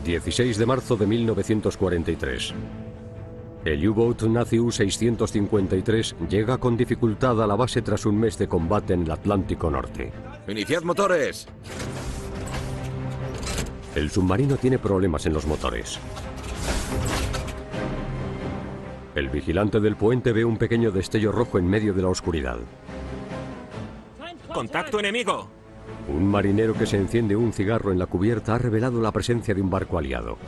16 de marzo de 1943. El U-Boat nazi U-653 llega con dificultad a la base tras un mes de combate en el Atlántico Norte. ¡Iniciad motores! El submarino tiene problemas en los motores. El vigilante del puente ve un pequeño destello rojo en medio de la oscuridad. ¡Contacto enemigo! Un marinero que se enciende un cigarro en la cubierta ha revelado la presencia de un barco aliado.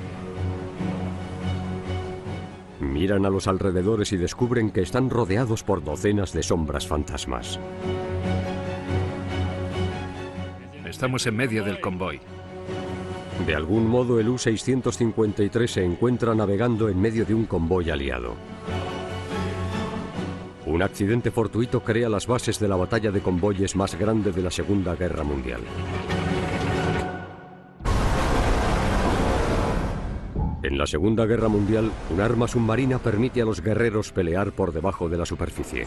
Miran a los alrededores y descubren que están rodeados por docenas de sombras fantasmas. Estamos en medio del convoy. De algún modo, el U-653 se encuentra navegando en medio de un convoy aliado. Un accidente fortuito crea las bases de la batalla de convoyes más grande de la Segunda Guerra Mundial. En la Segunda Guerra Mundial, un arma submarina permite a los guerreros pelear por debajo de la superficie.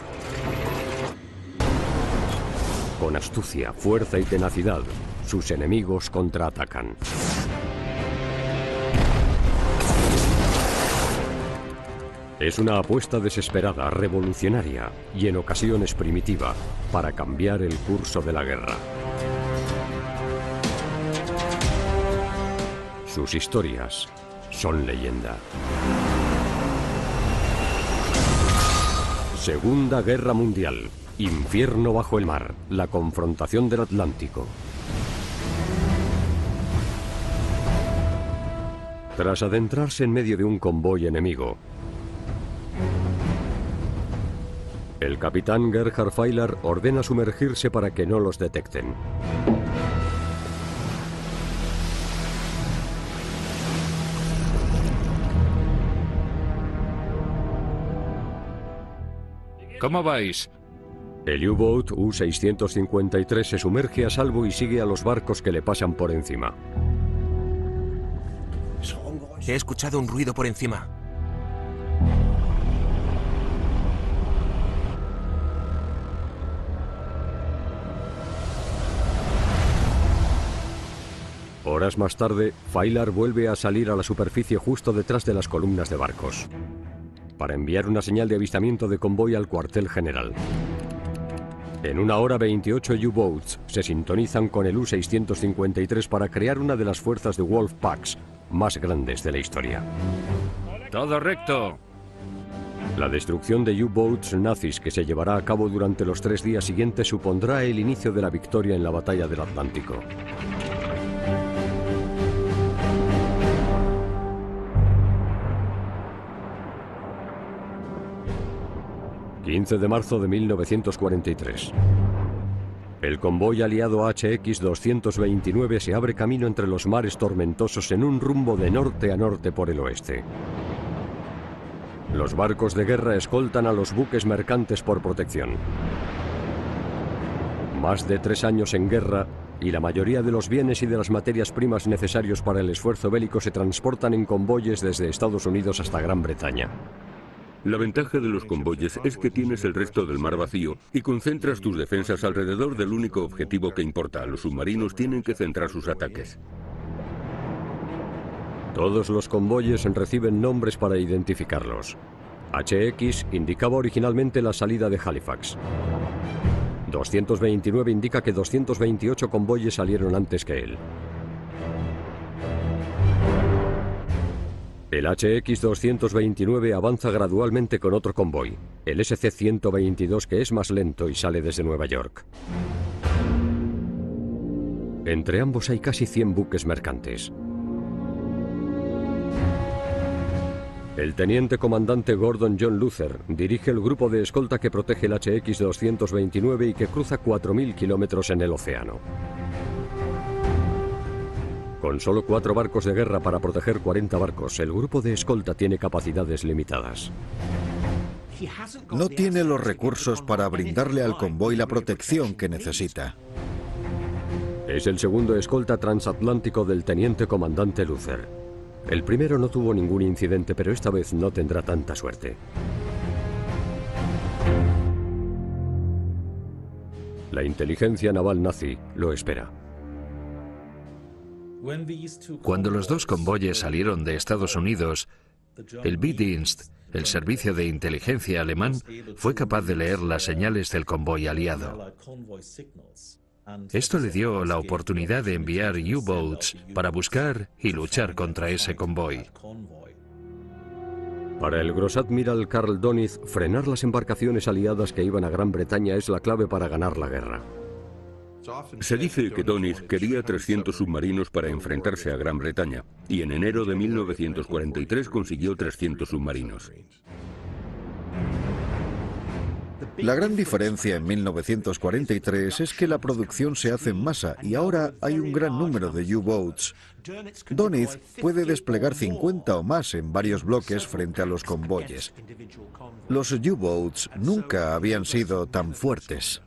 Con astucia, fuerza y tenacidad, sus enemigos contraatacan. Es una apuesta desesperada, revolucionaria y en ocasiones primitiva para cambiar el curso de la guerra. Sus historias son leyenda. Segunda Guerra Mundial. Infierno bajo el mar. La confrontación del Atlántico. Tras adentrarse en medio de un convoy enemigo, el capitán Gerhard Feiler ordena sumergirse para que no los detecten. ¿Cómo vais? El U-Boat U-653 se sumerge a salvo y sigue a los barcos que le pasan por encima. He escuchado un ruido por encima. Horas más tarde, Feiler vuelve a salir a la superficie justo detrás de las columnas de barcos, para enviar una señal de avistamiento de convoy al cuartel general. En 1 hora 28 U-Boats se sintonizan con el U-653 para crear una de las fuerzas de Wolfpacks más grandes de la historia. ¡Todo recto! La destrucción de U-Boats nazis que se llevará a cabo durante los 3 días siguientes supondrá el inicio de la victoria en la batalla del Atlántico. ...15 de marzo de 1943. El convoy aliado HX-229 se abre camino entre los mares tormentosos en un rumbo de norte a norte por el oeste. Los barcos de guerra escoltan a los buques mercantes por protección. Más de 3 años en guerra y la mayoría de los bienes y de las materias primas necesarios para el esfuerzo bélico se transportan en convoyes desde Estados Unidos hasta Gran Bretaña. La ventaja de los convoyes es que tienes el resto del mar vacío y concentras tus defensas alrededor del único objetivo que importa. Los submarinos tienen que centrar sus ataques. Todos los convoyes reciben nombres para identificarlos. HX indicaba originalmente la salida de Halifax. 229 indica que 228 convoyes salieron antes que él. El HX-229 avanza gradualmente con otro convoy, el SC-122, que es más lento y sale desde Nueva York. Entre ambos hay casi 100 buques mercantes. El teniente comandante Gordon John Luther dirige el grupo de escolta que protege el HX-229 y que cruza 4.000 kilómetros en el océano. Con solo 4 barcos de guerra para proteger 40 barcos, el grupo de escolta tiene capacidades limitadas. No tiene los recursos para brindarle al convoy la protección que necesita. Es el segundo escolta transatlántico del teniente comandante Luther. El primero no tuvo ningún incidente, pero esta vez no tendrá tanta suerte. La inteligencia naval nazi lo espera. Cuando los dos convoyes salieron de Estados Unidos, el B-Dienst, el servicio de inteligencia alemán, fue capaz de leer las señales del convoy aliado. Esto le dio la oportunidad de enviar U-boats para buscar y luchar contra ese convoy. Para el grosadmiral Karl Dönitz, frenar las embarcaciones aliadas que iban a Gran Bretaña es la clave para ganar la guerra. Se dice que Dönitz quería 300 submarinos para enfrentarse a Gran Bretaña, y en enero de 1943 consiguió 300 submarinos. La gran diferencia en 1943 es que la producción se hace en masa y ahora hay un gran número de U-boats. Dönitz puede desplegar 50 o más en varios bloques frente a los convoyes. Los U-boats nunca habían sido tan fuertes.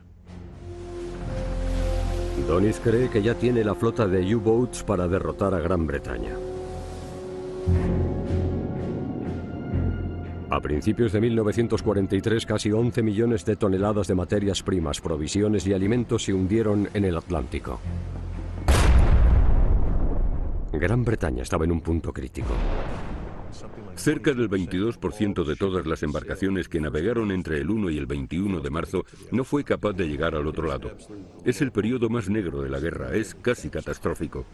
Dönitz cree que ya tiene la flota de U-boats para derrotar a Gran Bretaña. A principios de 1943, casi 11 millones de toneladas de materias primas, provisiones y alimentos se hundieron en el Atlántico. Gran Bretaña estaba en un punto crítico. Cerca del 22% de todas las embarcaciones que navegaron entre el 1 y el 21 de marzo no fue capaz de llegar al otro lado. Es el periodo más negro de la guerra, es casi catastrófico.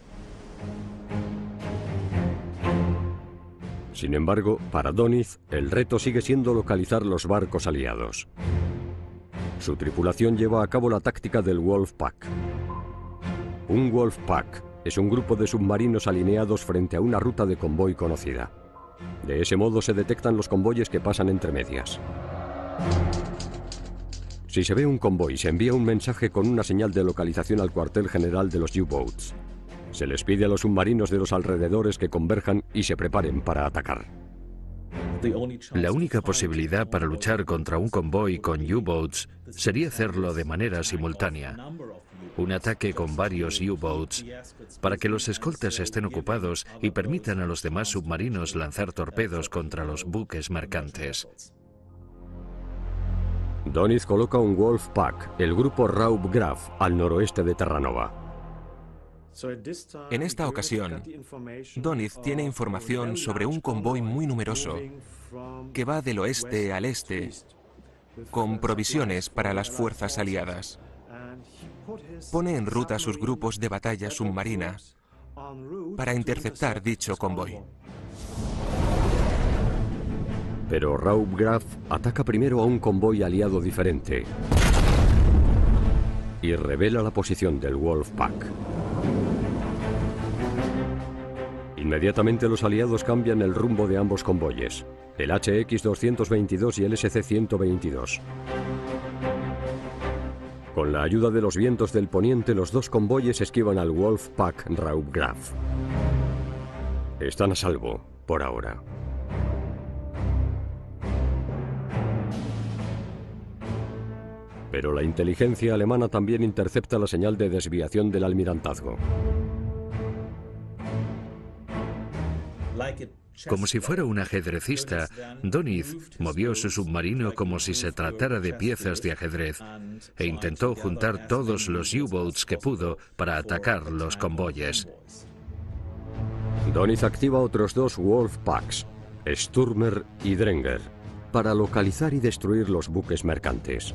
Sin embargo, para Dönitz, el reto sigue siendo localizar los barcos aliados. Su tripulación lleva a cabo la táctica del Wolfpack. Un Wolfpack es un grupo de submarinos alineados frente a una ruta de convoy conocida. De ese modo se detectan los convoyes que pasan entre medias. Si se ve un convoy, se envía un mensaje con una señal de localización al cuartel general de los U-boats. Se les pide a los submarinos de los alrededores que converjan y se preparen para atacar. La única posibilidad para luchar contra un convoy con U-boats sería hacerlo de manera simultánea. Un ataque con varios U-boats para que los escoltas estén ocupados y permitan a los demás submarinos lanzar torpedos contra los buques mercantes. Dönitz coloca un Wolfpack, el grupo Raubgraf, al noroeste de Terranova. En esta ocasión, Dönitz tiene información sobre un convoy muy numeroso que va del oeste al este con provisiones para las fuerzas aliadas. Pone en ruta sus grupos de batalla submarina para interceptar dicho convoy. Pero Raubgraf ataca primero a un convoy aliado diferente y revela la posición del Wolfpack. Inmediatamente los aliados cambian el rumbo de ambos convoyes, el HX-222 y el SC-122. Con la ayuda de los vientos del poniente, los dos convoyes esquivan al Wolfpack Raubgraf. Están a salvo, por ahora. Pero la inteligencia alemana también intercepta la señal de desviación del almirantazgo. Como si fuera un ajedrecista, Dönitz movió su submarino como si se tratara de piezas de ajedrez e intentó juntar todos los U-boats que pudo para atacar los convoyes. Dönitz activa otros dos Wolfpacks, Stürmer y Dränger, para localizar y destruir los buques mercantes.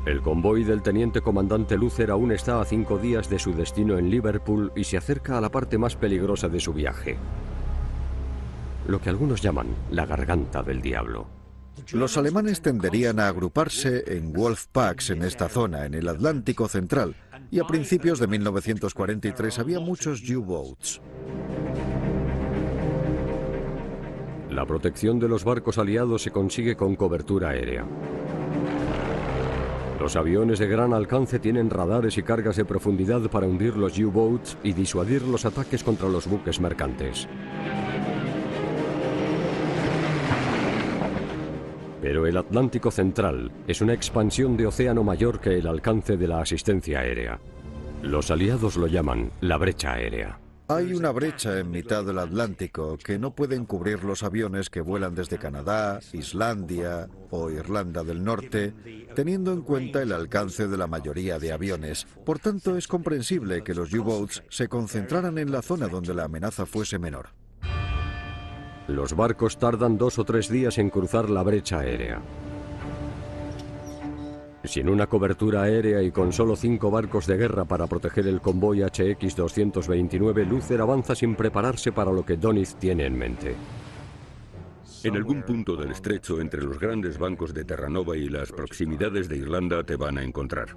El convoy del teniente comandante Lucer aún está a 5 días de su destino en Liverpool y se acerca a la parte más peligrosa de su viaje, lo que algunos llaman la garganta del diablo. Los alemanes tenderían a agruparse en Wolfpacks en esta zona, en el Atlántico Central, y a principios de 1943 había muchos U-boats. La protección de los barcos aliados se consigue con cobertura aérea. Los aviones de gran alcance tienen radares y cargas de profundidad para hundir los U-boats y disuadir los ataques contra los buques mercantes. Pero el Atlántico Central es una expansión de océano mayor que el alcance de la asistencia aérea. Los aliados lo llaman la brecha aérea. Hay una brecha en mitad del Atlántico que no pueden cubrir los aviones que vuelan desde Canadá, Islandia o Irlanda del Norte, teniendo en cuenta el alcance de la mayoría de aviones. Por tanto, es comprensible que los U-Boats se concentraran en la zona donde la amenaza fuese menor. Los barcos tardan 2 o 3 días en cruzar la brecha aérea. Sin una cobertura aérea y con solo 5 barcos de guerra para proteger el convoy HX-229, Luther avanza sin prepararse para lo que Doniz tiene en mente. En algún punto del estrecho entre los grandes bancos de Terranova y las proximidades de Irlanda te van a encontrar.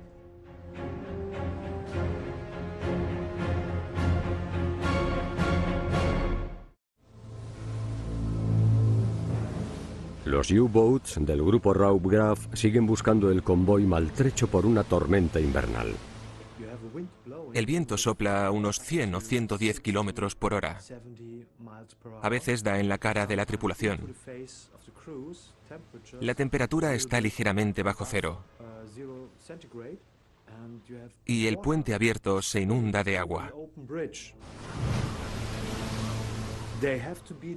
Los U-Boats del grupo Raubgraf siguen buscando el convoy maltrecho por una tormenta invernal. El viento sopla a unos 100 o 110 kilómetros por hora. A veces da en la cara de la tripulación. La temperatura está ligeramente bajo cero. Y el puente abierto se inunda de agua.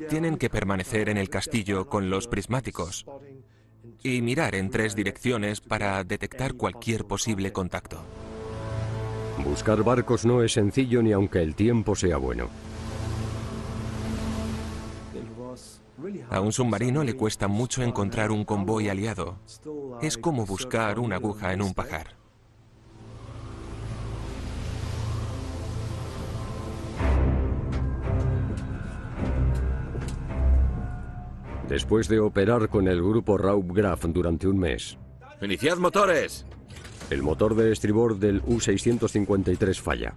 Tienen que permanecer en el castillo con los prismáticos y mirar en 3 direcciones para detectar cualquier posible contacto. Buscar barcos no es sencillo ni aunque el tiempo sea bueno. A un submarino le cuesta mucho encontrar un convoy aliado. Es como buscar una aguja en un pajar. Después de operar con el grupo Raubgraf durante un mes, ¡Iniciad motores! el motor de estribor del U-653 falla.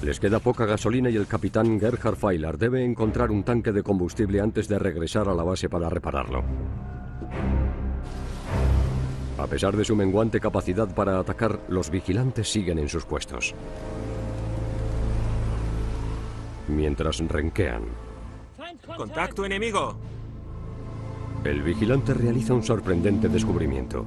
Les queda poca gasolina y el capitán Gerhard Feiler debe encontrar un tanque de combustible antes de regresar a la base para repararlo. A pesar de su menguante capacidad para atacar, los vigilantes siguen en sus puestos. Mientras renquean, ¡Contacto enemigo! el vigilante realiza un sorprendente descubrimiento.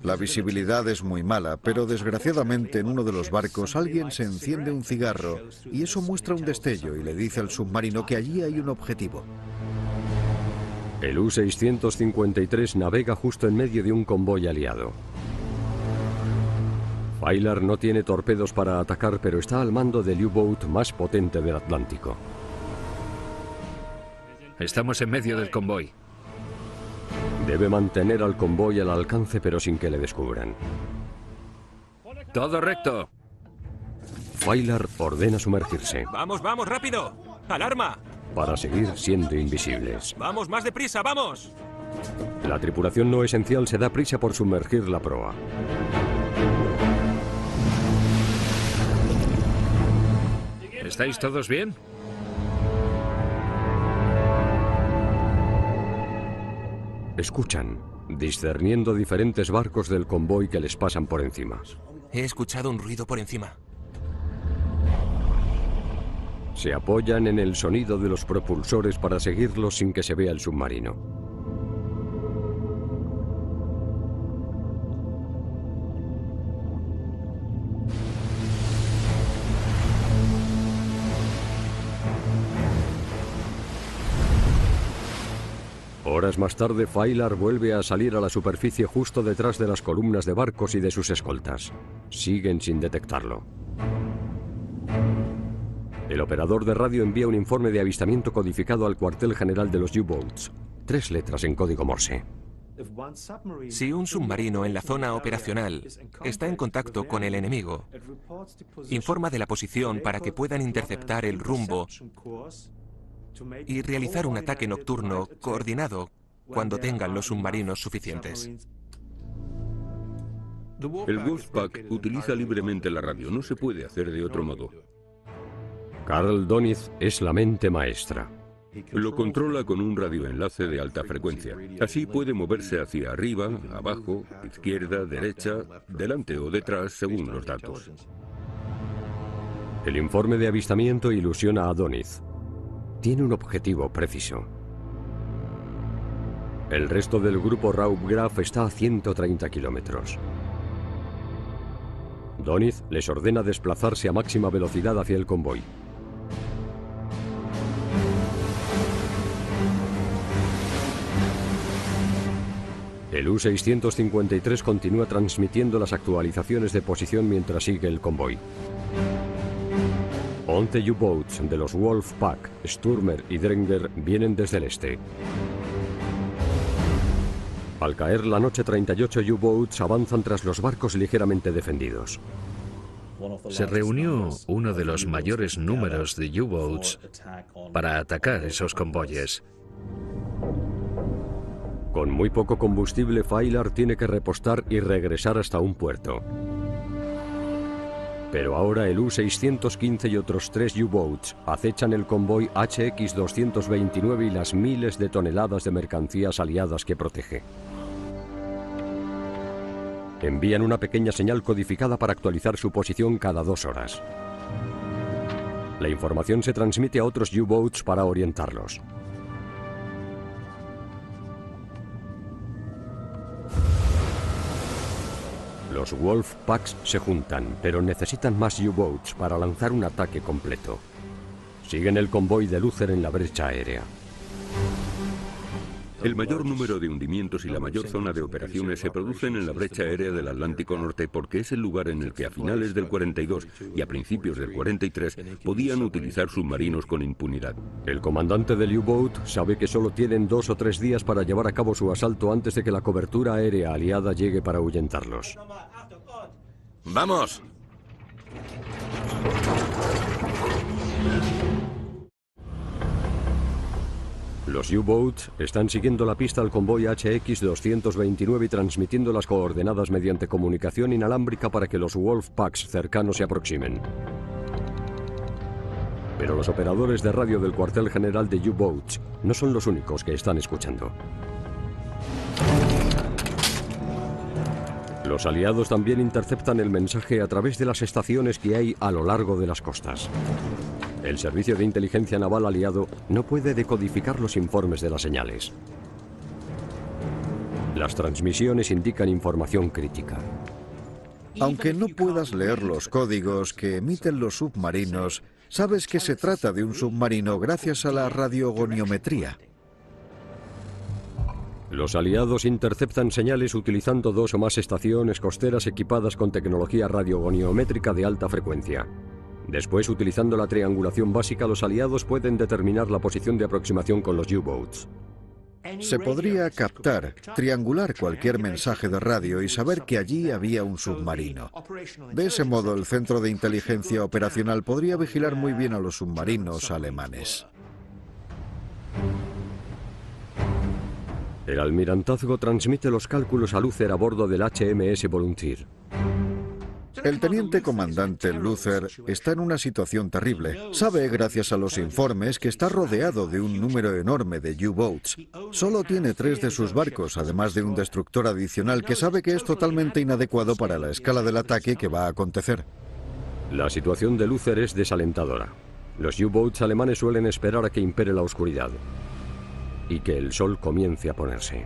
La visibilidad es muy mala, pero desgraciadamente en uno de los barcos alguien se enciende un cigarro y eso muestra un destello y le dice al submarino que allí hay un objetivo. El U-653 navega justo en medio de un convoy aliado. Feiler no tiene torpedos para atacar, pero está al mando del U-Boat más potente del Atlántico. Estamos en medio del convoy. Debe mantener al convoy al alcance, pero sin que le descubran. ¡Todo recto! Feiler ordena sumergirse ¡Vamos, vamos, rápido! ¡Alarma! para seguir siendo invisibles. ¡Vamos, más deprisa, vamos! La tripulación no esencial se da prisa por sumergir la proa. ¿Estáis todos bien? Escuchan, discerniendo diferentes barcos del convoy que les pasan por encima. He escuchado un ruido por encima. Se apoyan en el sonido de los propulsores para seguirlos sin que se vea el submarino. Horas más tarde, Feiler vuelve a salir a la superficie justo detrás de las columnas de barcos y de sus escoltas. Siguen sin detectarlo. El operador de radio envía un informe de avistamiento codificado al cuartel general de los U-Boats. 3 letras en código Morse. Si un submarino en la zona operacional está en contacto con el enemigo, informa de la posición para que puedan interceptar el rumbo y realizar un ataque nocturno coordinado cuando tengan los submarinos suficientes. El Wolfpack utiliza libremente la radio, no se puede hacer de otro modo. Carl Doniz es la mente maestra. Lo controla con un radioenlace de alta frecuencia. Así puede moverse hacia arriba, abajo, izquierda, derecha, delante o detrás, según los datos. El informe de avistamiento ilusiona a Doniz. Tiene un objetivo preciso. El resto del grupo Raubgraf está a 130 kilómetros. Doniz les ordena desplazarse a máxima velocidad hacia el convoy. El U-653 continúa transmitiendo las actualizaciones de posición mientras sigue el convoy. 11 U-boats de los Wolfpack, Stürmer y Drenger vienen desde el este. Al caer la noche, 38 U-boats avanzan tras los barcos ligeramente defendidos. Se reunió uno de los mayores números de U-boats para atacar esos convoyes. Con muy poco combustible, Faylar tiene que repostar y regresar hasta un puerto. Pero ahora el U-615 y otros 3 U-boats acechan el convoy HX-229 y las miles de toneladas de mercancías aliadas que protege. Envían una pequeña señal codificada para actualizar su posición cada 2 horas. La información se transmite a otros U-boats para orientarlos. Los Wolfpacks se juntan, pero necesitan más U-boats para lanzar un ataque completo. Siguen el convoy de Luther en la brecha aérea. El mayor número de hundimientos y la mayor zona de operaciones se producen en la brecha aérea del Atlántico Norte porque es el lugar en el que a finales del 42 y a principios del 43 podían utilizar submarinos con impunidad. El comandante del U-boat sabe que solo tienen 2 o 3 días para llevar a cabo su asalto antes de que la cobertura aérea aliada llegue para ahuyentarlos. ¡Vamos! Los U-boats están siguiendo la pista al convoy HX-229 y transmitiendo las coordenadas mediante comunicación inalámbrica para que los Wolfpacks cercanos se aproximen. Pero los operadores de radio del cuartel general de U-boats no son los únicos que están escuchando. Los aliados también interceptan el mensaje a través de las estaciones que hay a lo largo de las costas. El servicio de inteligencia naval aliado no puede decodificar los informes de las señales. Las transmisiones indican información crítica. Aunque no puedas leer los códigos que emiten los submarinos, sabes que se trata de un submarino gracias a la radiogoniometría. Los aliados interceptan señales utilizando 2 o más estaciones costeras equipadas con tecnología radiogoniométrica de alta frecuencia. Después, utilizando la triangulación básica, los aliados pueden determinar la posición de aproximación con los U-boats. Se podría captar, triangular cualquier mensaje de radio y saber que allí había un submarino. De ese modo, el Centro de Inteligencia Operacional podría vigilar muy bien a los submarinos alemanes. El almirantazgo transmite los cálculos a Luther a bordo del HMS Volunteer. El teniente comandante Luther está en una situación terrible. Sabe, gracias a los informes, que está rodeado de un número enorme de U-boats. Solo tiene 3 de sus barcos, además de un destructor adicional que sabe que es totalmente inadecuado para la escala del ataque que va a acontecer. La situación de Luther es desalentadora. Los U-boats alemanes suelen esperar a que impere la oscuridad y que el sol comience a ponerse.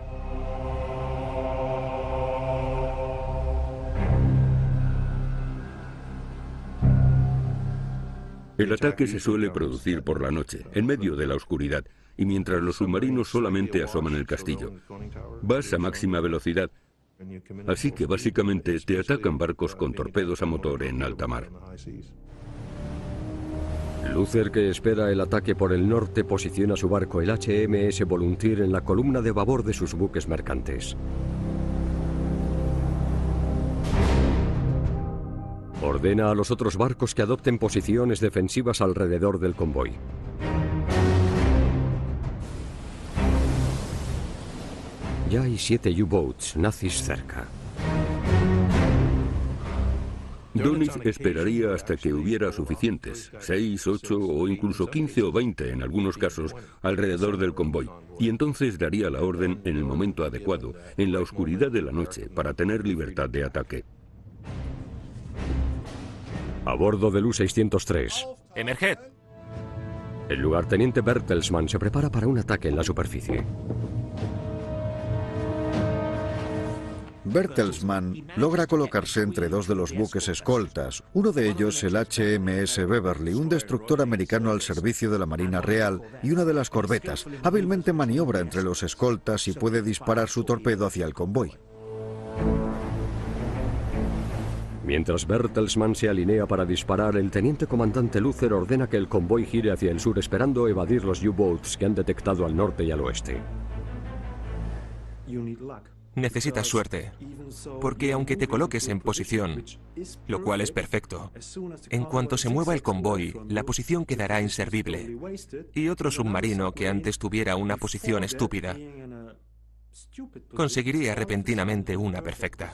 El ataque se suele producir por la noche, en medio de la oscuridad, y mientras los submarinos solamente asoman el castillo. Vas a máxima velocidad, así que básicamente te atacan barcos con torpedos a motor en alta mar. Luther, que espera el ataque por el norte, posiciona su barco, el HMS Volunteer, en la columna de babor de sus buques mercantes. Ordena a los otros barcos que adopten posiciones defensivas alrededor del convoy. Ya hay 7 U-boats nazis cerca. Doniz esperaría hasta que hubiera suficientes, 6, 8 o incluso 15 o 20 en algunos casos, alrededor del convoy, y entonces daría la orden en el momento adecuado, en la oscuridad de la noche, para tener libertad de ataque. A bordo del U-603. ¡Emerged! El lugarteniente Bertelsmann se prepara para un ataque en la superficie. Bertelsmann logra colocarse entre dos de los buques escoltas, uno de ellos el HMS Beverly, un destructor americano al servicio de la Marina Real, y una de las corbetas. Hábilmente maniobra entre los escoltas y puede disparar su torpedo hacia el convoy. Mientras Bertelsmann se alinea para disparar, el teniente comandante Luther ordena que el convoy gire hacia el sur, esperando evadir los U-Boats que han detectado al norte y al oeste. Necesitas suerte, porque aunque te coloques en posición, lo cual es perfecto, en cuanto se mueva el convoy, la posición quedará inservible, y otro submarino que antes tuviera una posición estúpida conseguiría repentinamente una perfecta.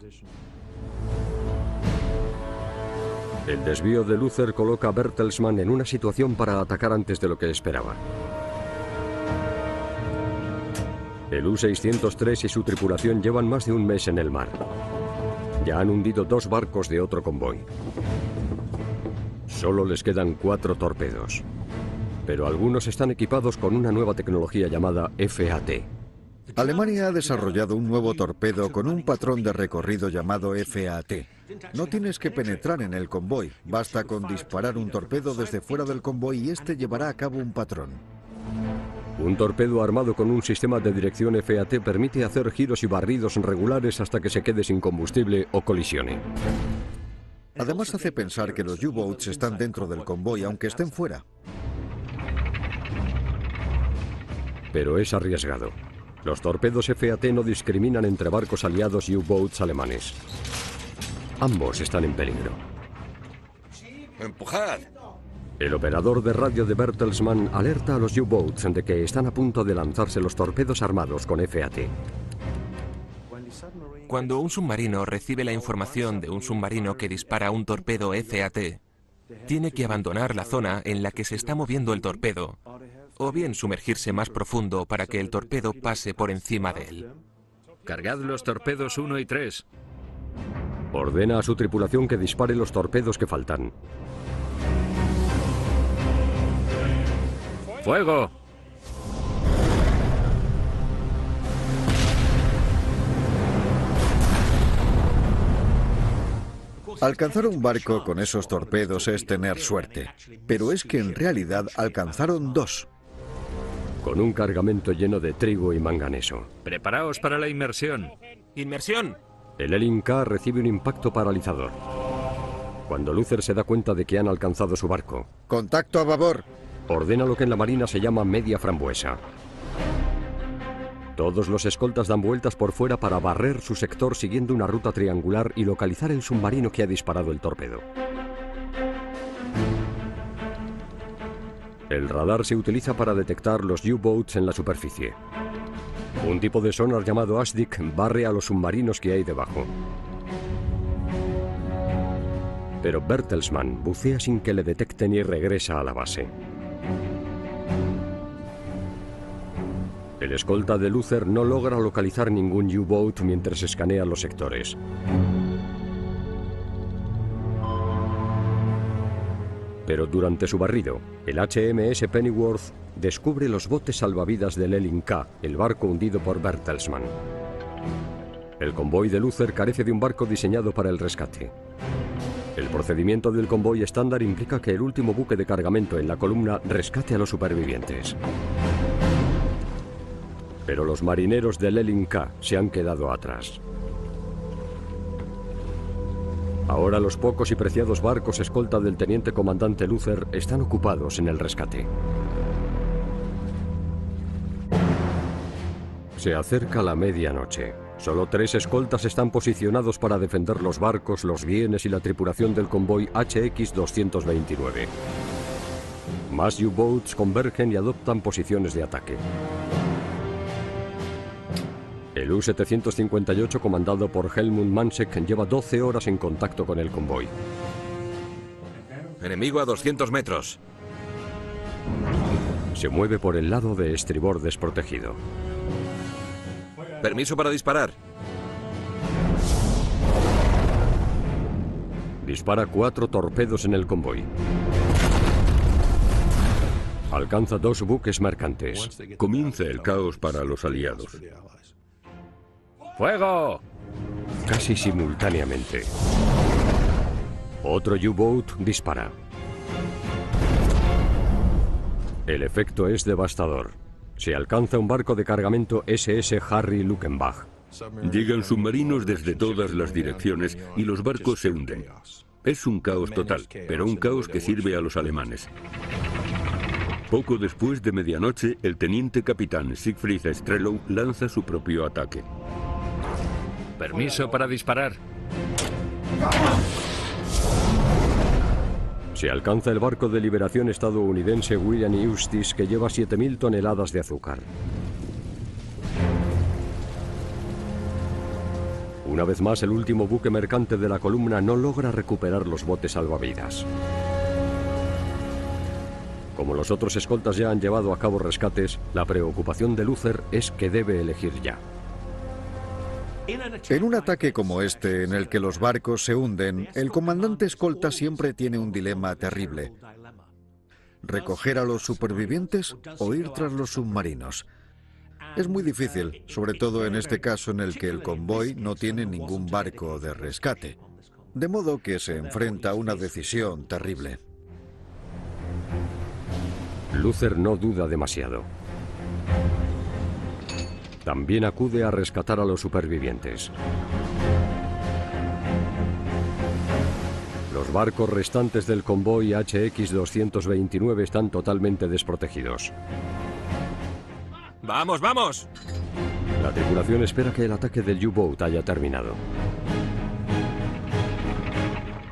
El desvío de Luther coloca a Bertelsmann en una situación para atacar antes de lo que esperaba. El U-603 y su tripulación llevan más de un mes en el mar. Ya han hundido 2 barcos de otro convoy. Solo les quedan 4 torpedos. Pero algunos están equipados con una nueva tecnología llamada FAT. Alemania ha desarrollado un nuevo torpedo con un patrón de recorrido llamado FAT. No tienes que penetrar en el convoy, basta con disparar un torpedo desde fuera del convoy y este llevará a cabo un patrón. Un torpedo armado con un sistema de dirección FAT permite hacer giros y barridos regulares hasta que se quede sin combustible o colisione. Además hace pensar que los U-Boats están dentro del convoy, aunque estén fuera. Pero es arriesgado. Los torpedos FAT no discriminan entre barcos aliados y U-Boats alemanes. Ambos están en peligro. ¡Empujad! El operador de radio de Bertelsmann alerta a los U-Boats de que están a punto de lanzarse los torpedos armados con FAT. Cuando un submarino recibe la información de un submarino que dispara un torpedo FAT, tiene que abandonar la zona en la que se está moviendo el torpedo, o bien sumergirse más profundo para que el torpedo pase por encima de él. Cargad los torpedos 1 y 3. Ordena a su tripulación que dispare los torpedos que faltan. ¡Fuego! Alcanzar un barco con esos torpedos es tener suerte, pero es que en realidad alcanzaron 2. Con un cargamento lleno de trigo y manganeso. Preparaos para la inmersión. ¡Inmersión! El Elin K recibe un impacto paralizador. Cuando Luther se da cuenta de que han alcanzado su barco, ¡Contacto a babor! ordena lo que en la marina se llama media frambuesa. Todos los escoltas dan vueltas por fuera para barrer su sector siguiendo una ruta triangular y localizar el submarino que ha disparado el torpedo. El radar se utiliza para detectar los U-Boats en la superficie. Un tipo de sonar llamado ASDIC barre a los submarinos que hay debajo. Pero Bertelsmann bucea sin que le detecten y regresa a la base. El escolta de Luther no logra localizar ningún U-Boat mientras escanea los sectores. Pero durante su barrido, el HMS Pennyworth descubre los botes salvavidas del Elin K, el barco hundido por Bertelsmann. El convoy de Luther carece de un barco diseñado para el rescate. El procedimiento del convoy estándar implica que el último buque de cargamento en la columna rescate a los supervivientes. Pero los marineros del Elin K se han quedado atrás. Ahora los pocos y preciados barcos escolta del teniente comandante Luther están ocupados en el rescate. Se acerca la medianoche. Solo 3 escoltas están posicionados para defender los barcos, los bienes y la tripulación del convoy HX-229. Más U-Boats convergen y adoptan posiciones de ataque. El U-758, comandado por Helmut Mansek, lleva 12 horas en contacto con el convoy. Enemigo a 200 metros. Se mueve por el lado de estribor desprotegido. Permiso para disparar. Dispara 4 torpedos en el convoy. Alcanza 2 buques mercantes. Comienza el caos para los aliados. ¡Fuego! casi simultáneamente. Otro U-Boat dispara. El efecto es devastador. Se alcanza un barco de cargamento SS Harry Luckenbach. Llegan submarinos desde todas las direcciones y los barcos se hunden. Es un caos total, pero un caos que sirve a los alemanes. Poco después de medianoche, el teniente capitán Siegfried Strelow lanza su propio ataque. Permiso para disparar. Se alcanza el barco de liberación estadounidense William Eustis, que lleva 7.000 toneladas de azúcar. Una vez más, el último buque mercante de la columna no logra recuperar los botes salvavidas. Como los otros escoltas ya han llevado a cabo rescates, la preocupación de Luther es que debe elegir ya. En un ataque como este, en el que los barcos se hunden, el comandante escolta siempre tiene un dilema terrible: recoger a los supervivientes o ir tras los submarinos. Es muy difícil, sobre todo en este caso en el que el convoy no tiene ningún barco de rescate. De modo que se enfrenta a una decisión terrible. Luther no duda demasiado. También acude a rescatar a los supervivientes. Los barcos restantes del convoy HX-229 están totalmente desprotegidos. ¡Vamos, vamos! La tripulación espera que el ataque del U-Boat haya terminado.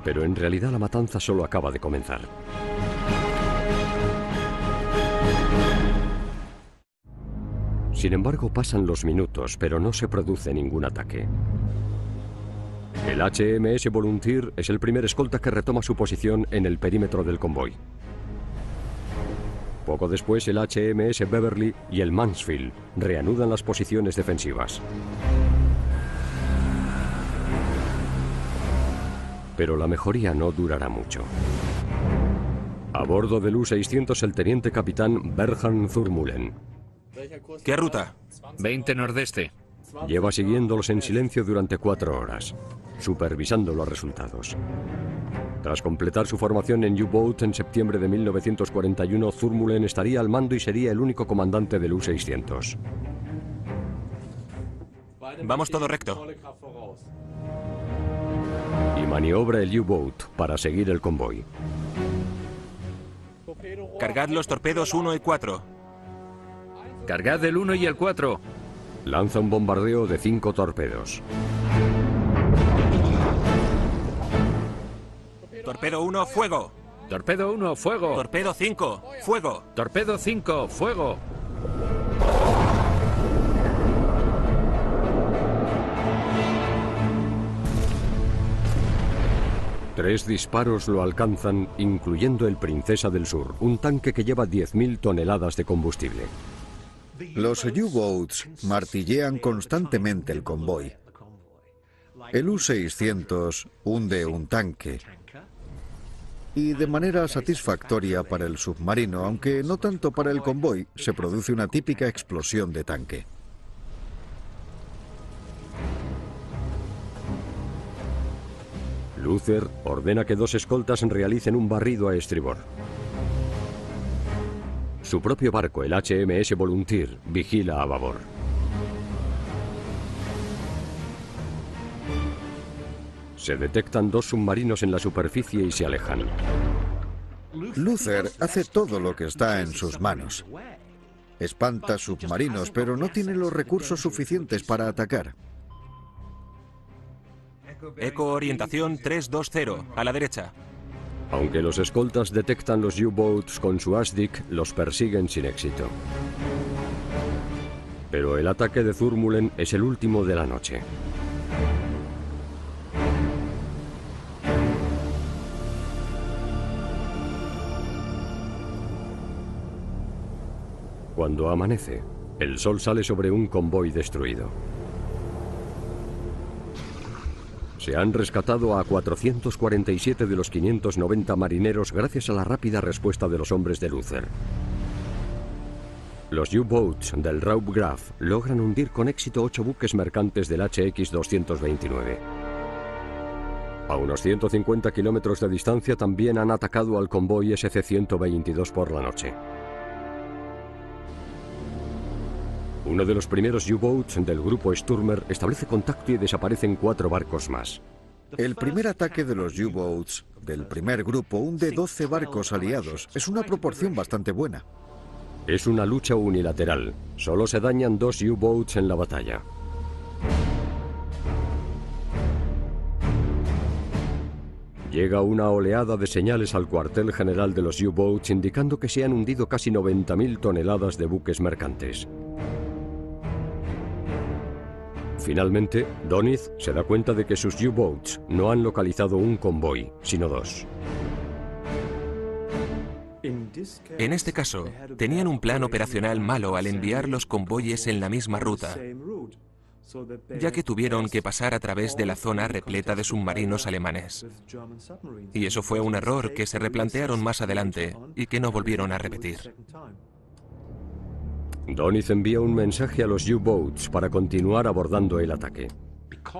Pero en realidad la matanza solo acaba de comenzar. Sin embargo, pasan los minutos, pero no se produce ningún ataque. El HMS Volunteer es el primer escolta que retoma su posición en el perímetro del convoy. Poco después, el HMS Beverly y el Mansfield reanudan las posiciones defensivas. Pero la mejoría no durará mucho. A bordo del U-600, el teniente capitán Bernhard Thurmulen. ¿Qué ruta? 20 nordeste. Lleva siguiéndolos en silencio durante 4 horas, supervisando los resultados. Tras completar su formación en U-Boat en septiembre de 1941, Thurmulen estaría al mando y sería el único comandante del U-600. Vamos todo recto. Y maniobra el U-Boat para seguir el convoy. Cargad los torpedos 1 y 4. Cargad el 1 y el 4. Lanza un bombardeo de 5 torpedos. Torpedo 1, fuego. Torpedo 1, fuego. Torpedo 5, fuego. Torpedo 5, fuego. Tres disparos lo alcanzan, incluyendo el Princesa del Sur, un tanque que lleva 10.000 toneladas de combustible. Los U-Boats martillean constantemente el convoy. El U-600 hunde un tanque. Y de manera satisfactoria para el submarino, aunque no tanto para el convoy, se produce una típica explosión de tanque. Luther ordena que 2 escoltas realicen un barrido a estribor. Su propio barco, el HMS Volunteer, vigila a babor. Se detectan 2 submarinos en la superficie y se alejan. Luther hace todo lo que está en sus manos. Espanta submarinos, pero no tiene los recursos suficientes para atacar. Eco orientación 320, a la derecha. Aunque los escoltas detectan los U-Boats con su ASDIC, los persiguen sin éxito. Pero el ataque de Thurmulen es el último de la noche. Cuando amanece, el sol sale sobre un convoy destruido. Se han rescatado a 447 de los 590 marineros gracias a la rápida respuesta de los hombres de Luther. Los U-Boats del Raub Graf logran hundir con éxito 8 buques mercantes del HX-229. A unos 150 kilómetros de distancia también han atacado al convoy SC-122 por la noche. Uno de los primeros U-Boats del grupo Stürmer establece contacto y desaparecen 4 barcos más. El primer ataque de los U-Boats del primer grupo hunde 12 barcos aliados. Es una proporción bastante buena. Es una lucha unilateral. Solo se dañan 2 U-Boats en la batalla. Llega una oleada de señales al cuartel general de los U-Boats indicando que se han hundido casi 90.000 toneladas de buques mercantes. Finalmente, Doniz se da cuenta de que sus U-Boats no han localizado un convoy, sino 2. En este caso, tenían un plan operacional malo al enviar los convoyes en la misma ruta, ya que tuvieron que pasar a través de la zona repleta de submarinos alemanes. Y eso fue un error que se replantearon más adelante y que no volvieron a repetir. Doniz envía un mensaje a los U-Boats para continuar abordando el ataque.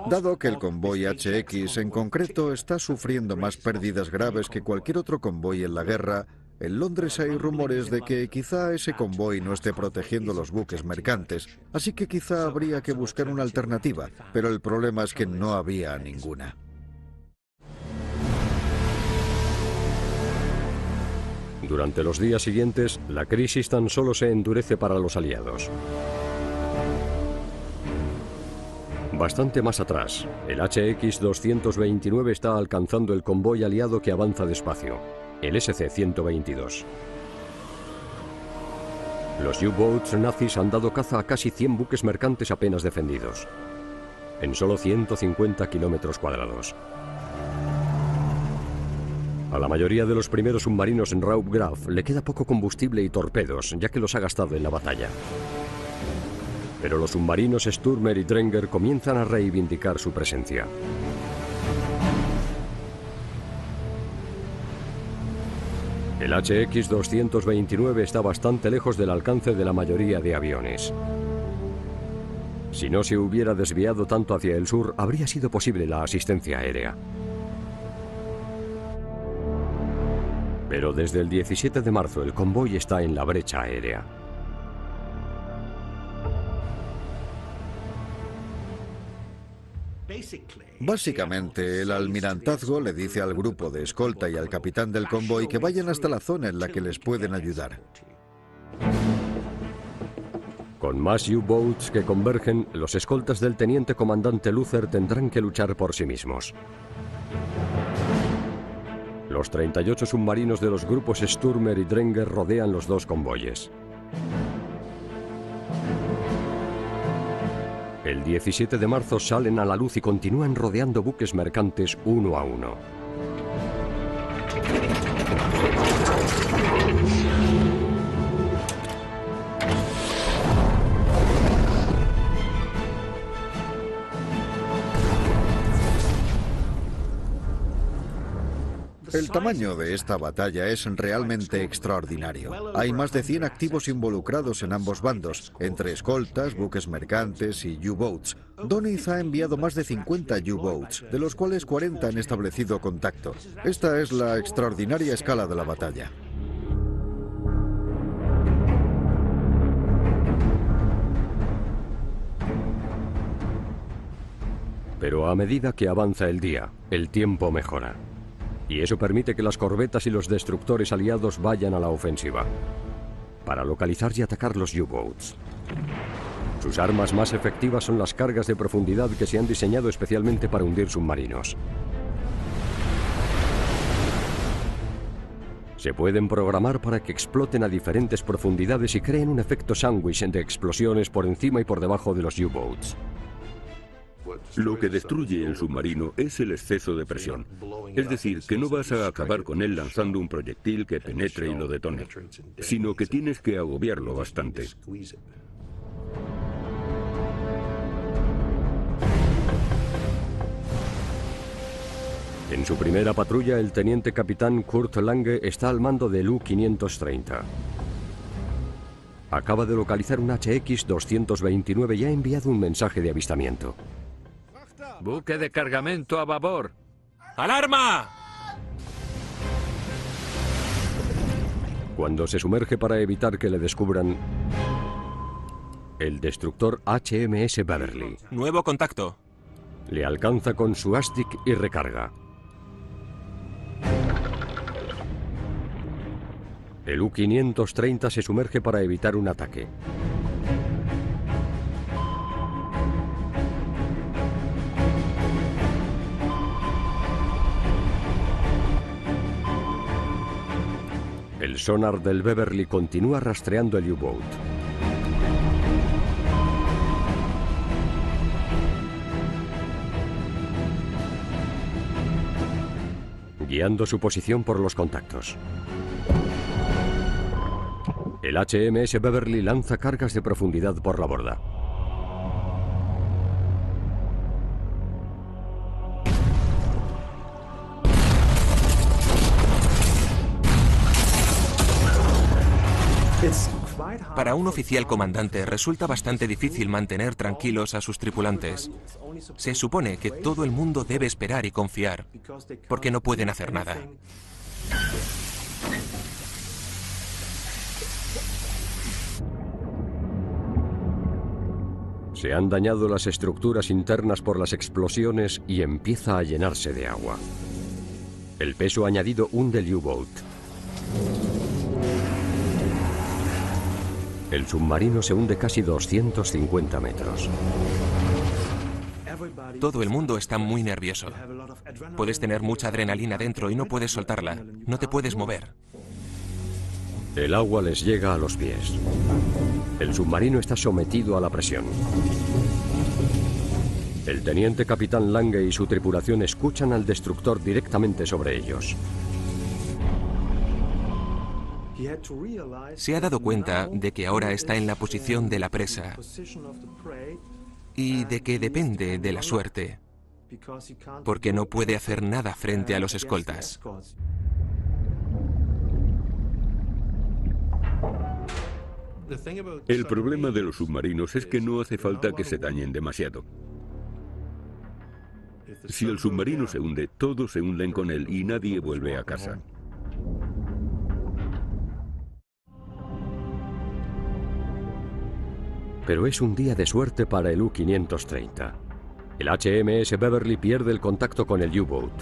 Dado que el convoy HX en concreto está sufriendo más pérdidas graves que cualquier otro convoy en la guerra, en Londres hay rumores de que quizá ese convoy no esté protegiendo los buques mercantes, así que quizá habría que buscar una alternativa, pero el problema es que no había ninguna. Durante los días siguientes, la crisis tan solo se endurece para los aliados. Bastante más atrás, el HX-229 está alcanzando el convoy aliado que avanza despacio, el SC-122. Los U-Boats nazis han dado caza a casi 100 buques mercantes apenas defendidos, en solo 150 kilómetros cuadrados. A la mayoría de los primeros submarinos en Raub Graf le queda poco combustible y torpedos, ya que los ha gastado en la batalla. Pero los submarinos Stürmer y Dränger comienzan a reivindicar su presencia. El HX-229 está bastante lejos del alcance de la mayoría de aviones. Si no se hubiera desviado tanto hacia el sur, habría sido posible la asistencia aérea. Pero desde el 17 de marzo el convoy está en la brecha aérea. Básicamente, el almirantazgo le dice al grupo de escolta y al capitán del convoy que vayan hasta la zona en la que les pueden ayudar. Con más U-Boats que convergen, los escoltas del teniente comandante Luther tendrán que luchar por sí mismos. Los 38 submarinos de los grupos Stürmer y Dränger rodean los 2 convoyes. El 17 de marzo salen a la luz y continúan rodeando buques mercantes uno a uno. El tamaño de esta batalla es realmente extraordinario. Hay más de 100 activos involucrados en ambos bandos, entre escoltas, buques mercantes y U-Boats. Doniz ha enviado más de 50 U-Boats, de los cuales 40 han establecido contacto. Esta es la extraordinaria escala de la batalla. Pero a medida que avanza el día, el tiempo mejora. Y eso permite que las corbetas y los destructores aliados vayan a la ofensiva, para localizar y atacar los U-Boats. Sus armas más efectivas son las cargas de profundidad que se han diseñado especialmente para hundir submarinos. Se pueden programar para que exploten a diferentes profundidades y creen un efecto sándwich de explosiones por encima y por debajo de los U-Boats. Lo que destruye el submarino es el exceso de presión. Es decir, que no vas a acabar con él lanzando un proyectil que penetre y lo detone, sino que tienes que agobiarlo bastante. En su primera patrulla, el teniente capitán Kurt Lange está al mando del U-530. Acaba de localizar un HX-229 y ha enviado un mensaje de avistamiento. Buque de cargamento a babor. ¡Alarma! Cuando se sumerge para evitar que le descubran, el destructor HMS Beverly Nuevo contacto. le alcanza con su ASDIC y recarga. El U-530 se sumerge para evitar un ataque. El sonar del Beverly continúa rastreando el U-Boat. Guiando su posición por los contactos. El HMS Beverly lanza cargas de profundidad por la borda. Para un oficial comandante resulta bastante difícil mantener tranquilos a sus tripulantes. Se supone que todo el mundo debe esperar y confiar, porque no pueden hacer nada. Se han dañado las estructuras internas por las explosiones y empieza a llenarse de agua. El peso añadido hunde el U-Boat. El submarino se hunde casi 250 metros. Todo el mundo está muy nervioso. Puedes tener mucha adrenalina dentro y no puedes soltarla. No te puedes mover. El agua les llega a los pies. El submarino está sometido a la presión. El teniente capitán Lange y su tripulación escuchan al destructor directamente sobre ellos. Se ha dado cuenta de que ahora está en la posición de la presa y de que depende de la suerte, porque no puede hacer nada frente a los escoltas. El problema de los submarinos es que no hace falta que se dañen demasiado. Si el submarino se hunde, todos se hunden con él y nadie vuelve a casa. Pero es un día de suerte para el U-530. El HMS Beverly pierde el contacto con el U-Boat.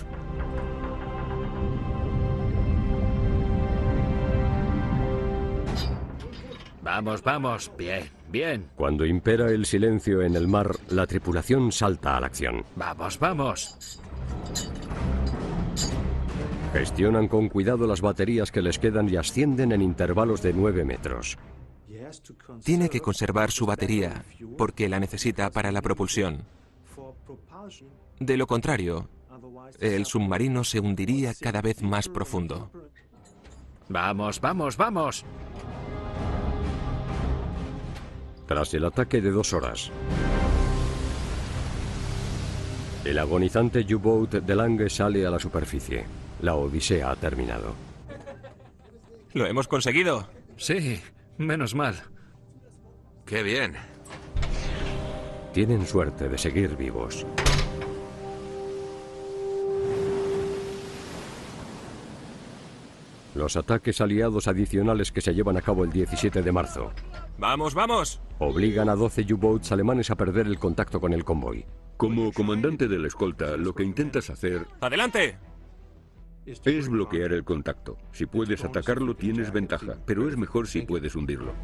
Vamos, vamos. Bien, bien. Cuando impera el silencio en el mar, la tripulación salta a la acción. Vamos, vamos. Gestionan con cuidado las baterías que les quedan y ascienden en intervalos de 9 metros. Tiene que conservar su batería porque la necesita para la propulsión. De lo contrario, el submarino se hundiría cada vez más profundo. Vamos, vamos, vamos. Tras el ataque de 2 horas, el agonizante U-Boat de Lange sale a la superficie. La odisea ha terminado. ¡Lo hemos conseguido! Sí, menos mal. ¡Qué bien! Tienen suerte de seguir vivos. Los ataques aliados adicionales que se llevan a cabo el 17 de marzo ¡Vamos, vamos! obligan a 12 U-Boats alemanes a perder el contacto con el convoy. Como comandante de la escolta, lo que intentas hacer ¡Adelante! es bloquear el contacto. Si puedes atacarlo, tienes ventaja, pero es mejor si puedes hundirlo.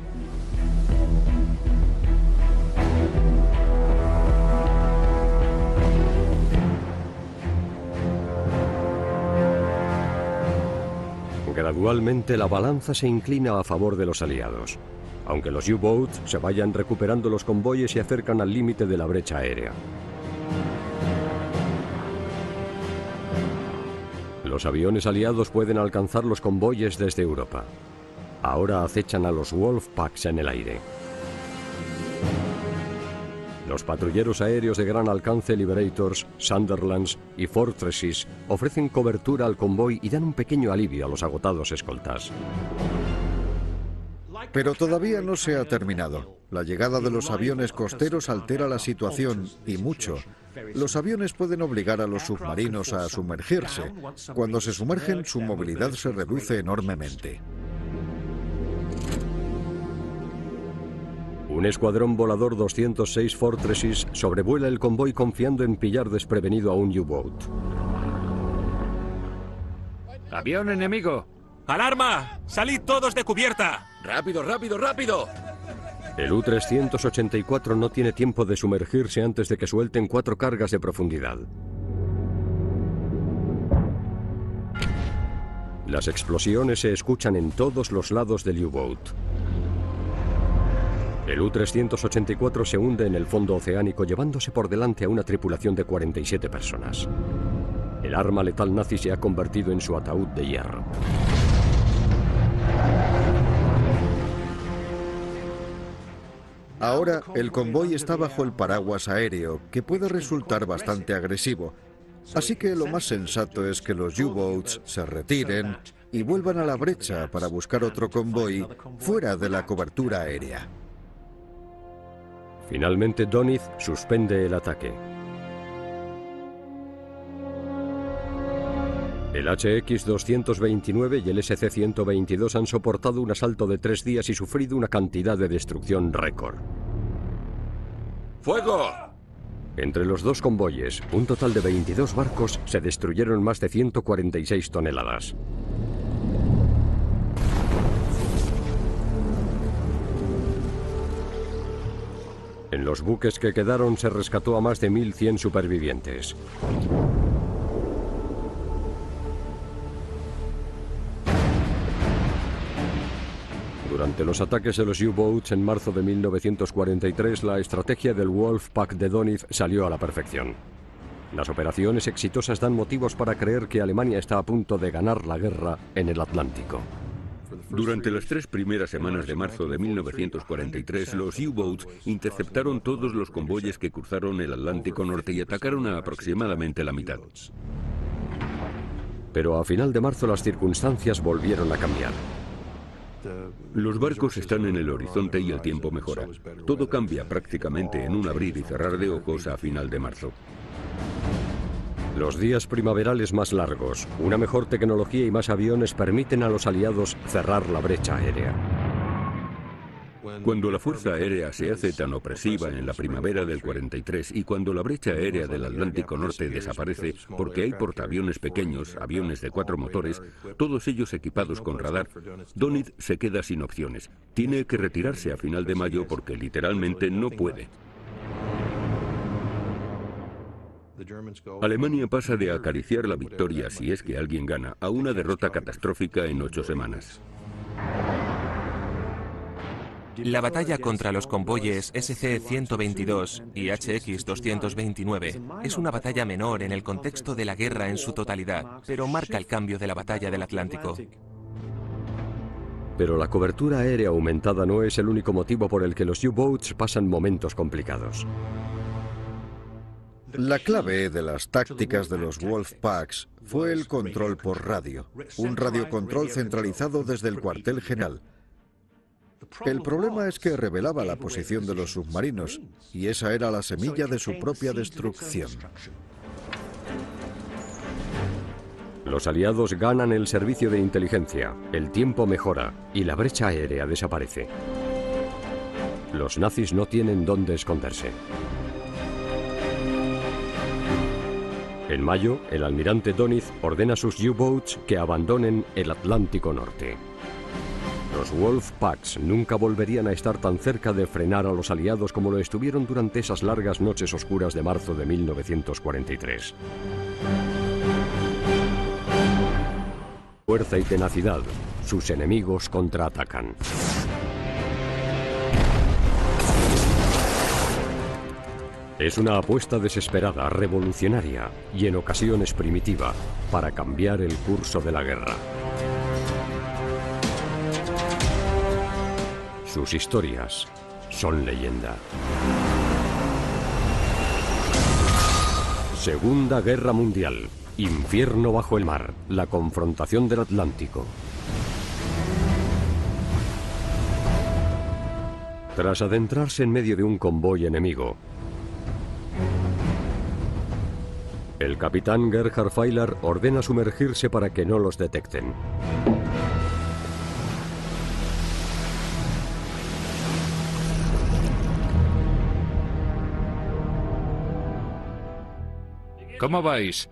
Gradualmente la balanza se inclina a favor de los aliados. Aunque los U-Boats se vayan recuperando, los convoyes se acercan al límite de la brecha aérea. Los aviones aliados pueden alcanzar los convoyes desde Europa. Ahora acechan a los Wolfpacks en el aire. Los patrulleros aéreos de gran alcance Liberators, Sunderlands y Fortresses ofrecen cobertura al convoy y dan un pequeño alivio a los agotados escoltas. Pero todavía no se ha terminado. La llegada de los aviones costeros altera la situación, y mucho. Los aviones pueden obligar a los submarinos a sumergirse. Cuando se sumergen, su movilidad se reduce enormemente. Un escuadrón volador 206 Fortresses sobrevuela el convoy confiando en pillar desprevenido a un U-Boat. ¡Avión enemigo! ¡Alarma! ¡Salid todos de cubierta! ¡Rápido, rápido, rápido! El U-384 no tiene tiempo de sumergirse antes de que suelten 4 cargas de profundidad. Las explosiones se escuchan en todos los lados del U-Boat. El U-384 se hunde en el fondo oceánico llevándose por delante a una tripulación de 47 personas. El arma letal nazi se ha convertido en su ataúd de hierro. Ahora, el convoy está bajo el paraguas aéreo, que puede resultar bastante agresivo. Así que lo más sensato es que los U-Boats se retiren y vuelvan a la brecha para buscar otro convoy fuera de la cobertura aérea. Finalmente, Doniz suspende el ataque. El HX-229 y el SC-122 han soportado un asalto de 3 días y sufrido una cantidad de destrucción récord. ¡Fuego! Entre los dos convoyes, un total de 22 barcos, se destruyeron más de 146 toneladas. En los buques que quedaron se rescató a más de 1.100 supervivientes. Durante los ataques de los U-Boats en marzo de 1943, la estrategia del Wolfpack de Doniz salió a la perfección. Las operaciones exitosas dan motivos para creer que Alemania está a punto de ganar la guerra en el Atlántico. Durante las 3 primeras semanas de marzo de 1943, los U-Boats interceptaron todos los convoyes que cruzaron el Atlántico Norte y atacaron a aproximadamente la mitad. Pero a final de marzo las circunstancias volvieron a cambiar. Los barcos están en el horizonte y el tiempo mejora. Todo cambia prácticamente en un abrir y cerrar de ojos a final de marzo. Los días primaverales más largos, una mejor tecnología y más aviones permiten a los aliados cerrar la brecha aérea. Cuando la fuerza aérea se hace tan opresiva en la primavera del 43 y cuando la brecha aérea del Atlántico Norte desaparece porque hay portaaviones pequeños, aviones de 4 motores, todos ellos equipados con radar, Doniz se queda sin opciones. Tiene que retirarse a final de mayo porque literalmente no puede. Alemania pasa de acariciar la victoria, si es que alguien gana, a una derrota catastrófica en 8 semanas. La batalla contra los convoyes SC-122 y HX-229 es una batalla menor en el contexto de la guerra en su totalidad, pero marca el cambio de la batalla del Atlántico. Pero la cobertura aérea aumentada no es el único motivo por el que los U-Boats pasan momentos complicados. La clave de las tácticas de los Wolfpacks fue el control por radio, un radiocontrol centralizado desde el cuartel general. El problema es que revelaba la posición de los submarinos, y esa era la semilla de su propia destrucción. Los aliados ganan el servicio de inteligencia, el tiempo mejora y la brecha aérea desaparece. Los nazis no tienen dónde esconderse. En mayo, el almirante Doniz ordena a sus U-Boats que abandonen el Atlántico Norte. Los Wolfpacks nunca volverían a estar tan cerca de frenar a los aliados como lo estuvieron durante esas largas noches oscuras de marzo de 1943. Fuerza y tenacidad, sus enemigos contraatacan. Es una apuesta desesperada, revolucionaria y en ocasiones primitiva para cambiar el curso de la guerra. Sus historias son leyenda. Segunda Guerra Mundial. Infierno bajo el mar. La confrontación del Atlántico. Tras adentrarse en medio de un convoy enemigo, el capitán Gerhard Feiler ordena sumergirse para que no los detecten. ¿Cómo vais?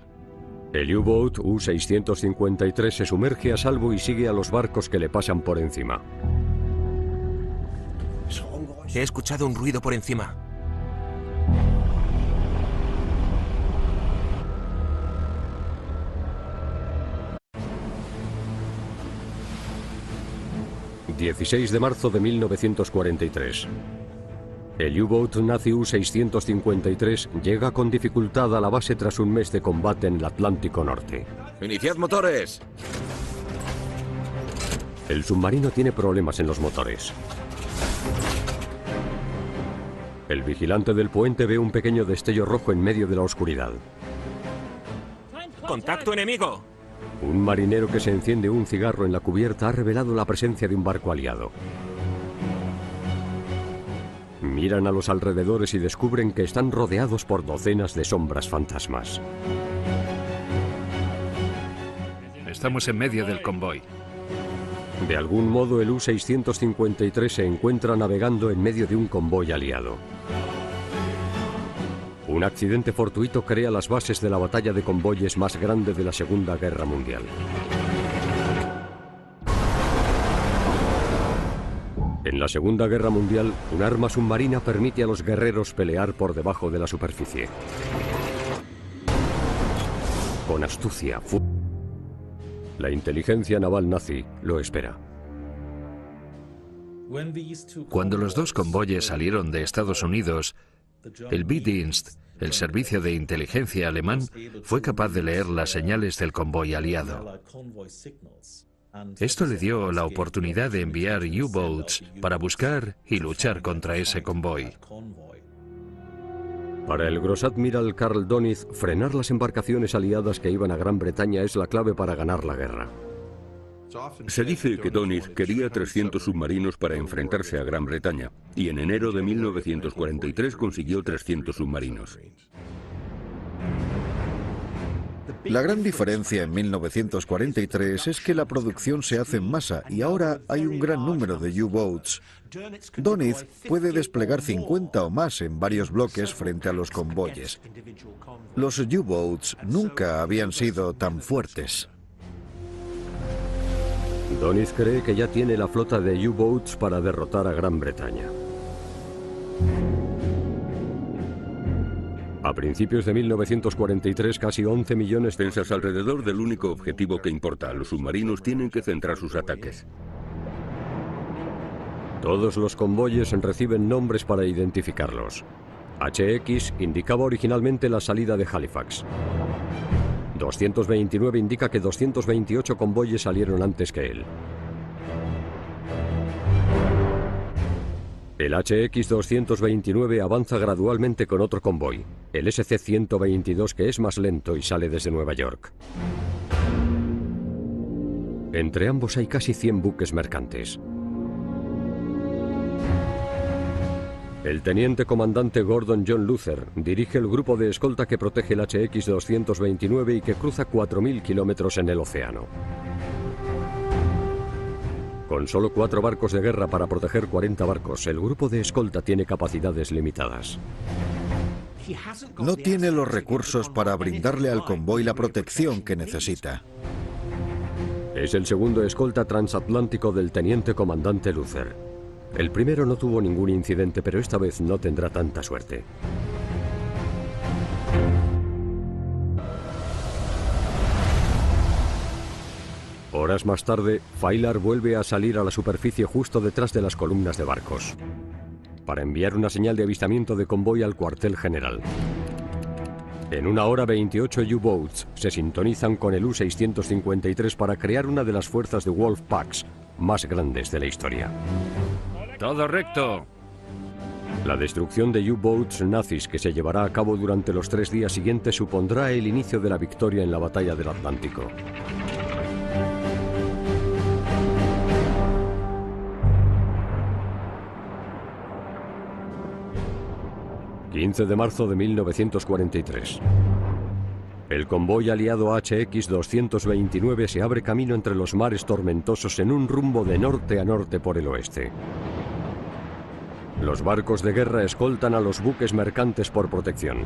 El U-Boat U-653 se sumerge a salvo y sigue a los barcos que le pasan por encima. He escuchado un ruido por encima. ...16 de marzo de 1943... El U-Boat nazi U-653 llega con dificultad a la base tras un mes de combate en el Atlántico Norte. ¡Iniciad motores! El submarino tiene problemas en los motores. El vigilante del puente ve un pequeño destello rojo en medio de la oscuridad. ¡Contacto enemigo! Un marinero que se enciende un cigarro en la cubierta ha revelado la presencia de un barco aliado. Miran a los alrededores y descubren que están rodeados por docenas de sombras fantasmas. Estamos en medio del convoy. De algún modo, el U-653 se encuentra navegando en medio de un convoy aliado. Un accidente fortuito crea las bases de la batalla de convoyes más grande de la Segunda Guerra Mundial. En la Segunda Guerra Mundial, un arma submarina permite a los guerreros pelear por debajo de la superficie. Con astucia, la inteligencia naval nazi lo espera. Cuando los dos convoyes salieron de Estados Unidos, el B-Dienst, el servicio de inteligencia alemán, fue capaz de leer las señales del convoy aliado. Esto le dio la oportunidad de enviar U-Boats para buscar y luchar contra ese convoy. Para el grosadmiral Karl Dönitz, frenar las embarcaciones aliadas que iban a Gran Bretaña es la clave para ganar la guerra. Se dice que Dönitz quería 300 submarinos para enfrentarse a Gran Bretaña, y en enero de 1943 consiguió 300 submarinos. La gran diferencia en 1943 es que la producción se hace en masa y ahora hay un gran número de U-Boats. Dönitz puede desplegar 50 o más en varios bloques frente a los convoyes. Los U-Boats nunca habían sido tan fuertes. Dönitz cree que ya tiene la flota de U-Boats para derrotar a Gran Bretaña. A principios de 1943, casi 11 millones de Pensas alrededor del único objetivo que importa. Los submarinos tienen que centrar sus ataques. Todos los convoyes reciben nombres para identificarlos. HX indicaba originalmente la salida de Halifax. 229 indica que 228 convoyes salieron antes que él. El HX-229 avanza gradualmente con otro convoy, el SC-122, que es más lento y sale desde Nueva York. Entre ambos hay casi 100 buques mercantes. El teniente comandante Gordon John Luther dirige el grupo de escolta que protege el HX-229 y que cruza 4.000 kilómetros en el océano. Con solo 4 barcos de guerra para proteger 40 barcos, el grupo de escolta tiene capacidades limitadas. No tiene los recursos para brindarle al convoy la protección que necesita. Es el segundo escolta transatlántico del teniente comandante Luther. El primero no tuvo ningún incidente, pero esta vez no tendrá tanta suerte. Horas más tarde, Feiler vuelve a salir a la superficie justo detrás de las columnas de barcos, para enviar una señal de avistamiento de convoy al cuartel general. En 1 hora 28 U-Boats se sintonizan con el U-653 para crear una de las fuerzas de Wolfpacks más grandes de la historia. ¡Todo recto! La destrucción de U-Boats nazis que se llevará a cabo durante los 3 días siguientes supondrá el inicio de la victoria en la batalla del Atlántico. 15 de marzo de 1943. El convoy aliado HX-229 se abre camino entre los mares tormentosos en un rumbo de norte a norte por el oeste. Los barcos de guerra escoltan a los buques mercantes por protección.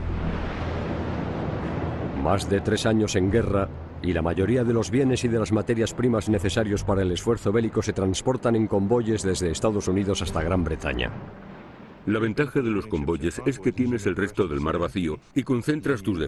Más de 3 años en guerra y la mayoría de los bienes y de las materias primas necesarios para el esfuerzo bélico se transportan en convoyes desde Estados Unidos hasta Gran Bretaña. La ventaja de los convoyes es que tienes el resto del mar vacío y concentras tus defensas